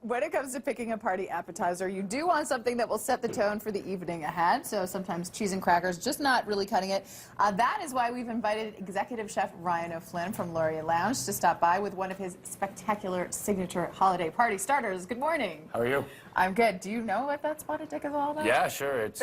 when it comes to picking a party appetizer, you do want something that will set the tone for the evening ahead. So sometimes cheese and crackers just not really cutting it. That is why we've invited Executive Chef Ryan O'Flynn from Laurier Lounge to stop by with one of his spectacular signature holiday party starters. Good morning. How are you? I'm good. Do you know what that spotted dick is all about? Yeah, sure. It's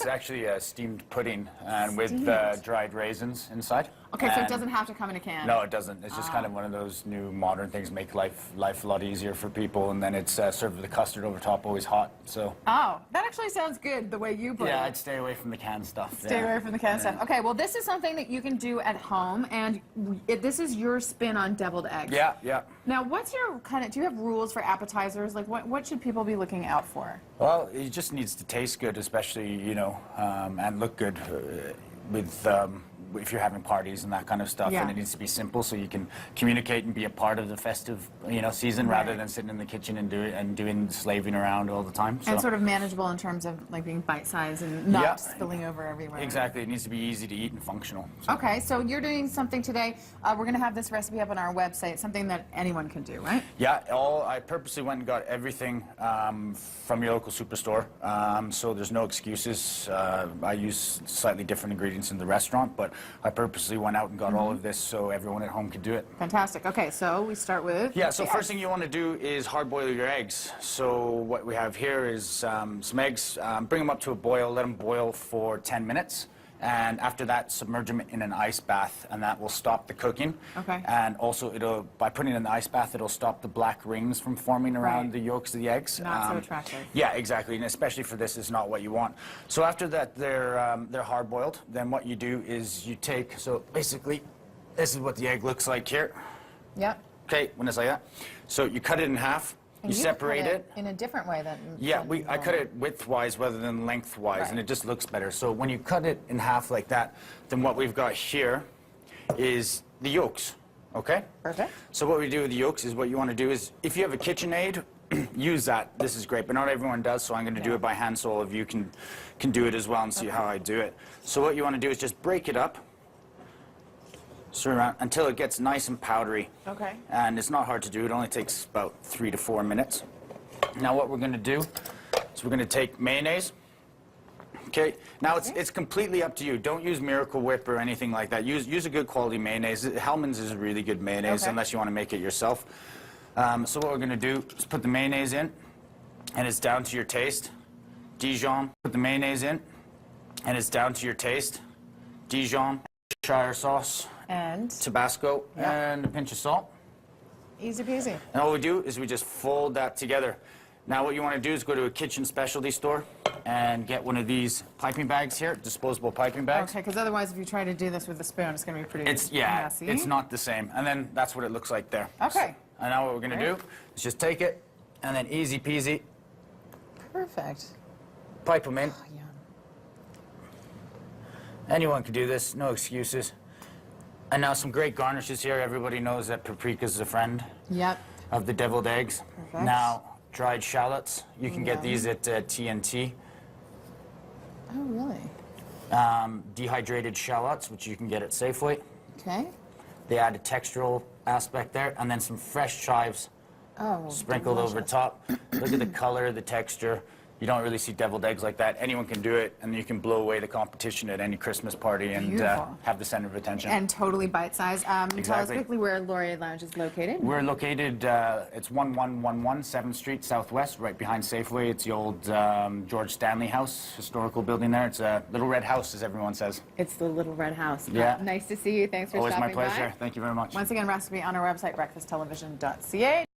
actually a steamed pudding and with dried raisins inside. Okay, so it doesn't have to come in a can. No, it doesn't. It's just kind of one of those new modern things, make life a lot easier for people, and then it's served with the custard over top, always hot. So. Oh, that actually sounds good the way you put it. Yeah, I'd stay away from the canned stuff. Stay away from the canned stuff. Okay, well, this is something that you can do at home, and this is your spin on deviled eggs. Yeah, yeah. Now, what's your do you have rules for appetizers? Like, what should people be looking out for? Well, it just needs to taste good, especially, you know, and look good with if you're having parties and that kind of stuff. Yeah. And it needs to be simple so you can communicate and be a part of the festive, you know, season rather than sitting in the kitchen and doing slaving around all the time. So. And sort of manageable in terms of like being bite-sized and not spilling over everywhere. Exactly. It needs to be easy to eat and functional. So. Okay, so you're doing something today. We're going to have this recipe up on our website, something that anyone can do, right? Yeah, I purposely went and got everything from your local superstore, so there's no excuses. I use slightly different ingredients in the restaurant, but I purposely went out and got all of this so everyone at home could do it. Fantastic. Okay, so we start with... Yeah, so first thing you want to do is hard boil your eggs. So what we have here is some eggs. Bring them up to a boil, let them boil for 10 minutes. And after that, submerge them in an ice bath, and that will stop the cooking. Okay. And also, by putting it in the ice bath, it'll stop the black rings from forming around the yolks of the eggs. Not so attractive. Yeah, exactly, and especially for this, it's not what you want. So after that, they're hard boiled. Then what you do is you take. So basically, this is what the egg looks like here. Yep. Okay, when it's like that. So you cut it in half. You separate it in a different way than... Yeah, I cut it widthwise rather than lengthwise, and it just looks better. So when you cut it in half like that, then what we've got here is the yolks, okay? Perfect. So what we do with the yolks is what you want to do is, if you have a KitchenAid, use that. This is great, but not everyone does, so I'm going to do it by hand, so all of you can do it as well and see how I do it. So what you want to do is just break it up. Stir around until it gets nice and powdery. Okay. And it's not hard to do. It only takes about 3 to 4 minutes. Now what we're going to do is we're going to take mayonnaise. Okay. Now it's completely up to you. Don't use Miracle Whip or anything like that. Use a good quality mayonnaise. Hellmann's is a really good mayonnaise unless you want to make it yourself. So what we're going to do is put the mayonnaise in, and it's down to your taste. Dijon. Put the mayonnaise in, and it's down to your taste. Dijon, Shire sauce. And Tabasco and a pinch of salt. Easy peasy. And all we do is we just fold that together. Now what you want to do is go to a kitchen specialty store and get one of these piping bags here, disposable piping bags. Okay, because otherwise if you try to do this with a spoon, it's going to be pretty messy. It's not the same. And then that's what it looks like there. Okay. And now what we're going to do is just take it and then easy peasy. Perfect. Pipe them in. Oh, yeah. Anyone can do this, no excuses. And now some great garnishes here. Everybody knows that paprika's a friend of the deviled eggs. Perfect. Now, dried shallots. You can get these at TNT. Oh, really? Dehydrated shallots, which you can get at Safeway. Okay. They add a textural aspect there. And then some fresh chives sprinkled over top. Look at the color, the texture. You don't really see deviled eggs like that. Anyone can do it, and you can blow away the competition at any Christmas party and have the center of attention. And totally bite-sized. Exactly. Tell us quickly where Laurier Lounge is located. We're located, it's 1111 7th Street Southwest, right behind Safeway. It's the old George Stanley House, historical building there. It's a little red house, as everyone says. It's the Little Red House. Yeah. Nice to see you. Thanks for stopping by. Always my pleasure. Thank you very much. Once again, recipe on our website, breakfasttelevision.ca.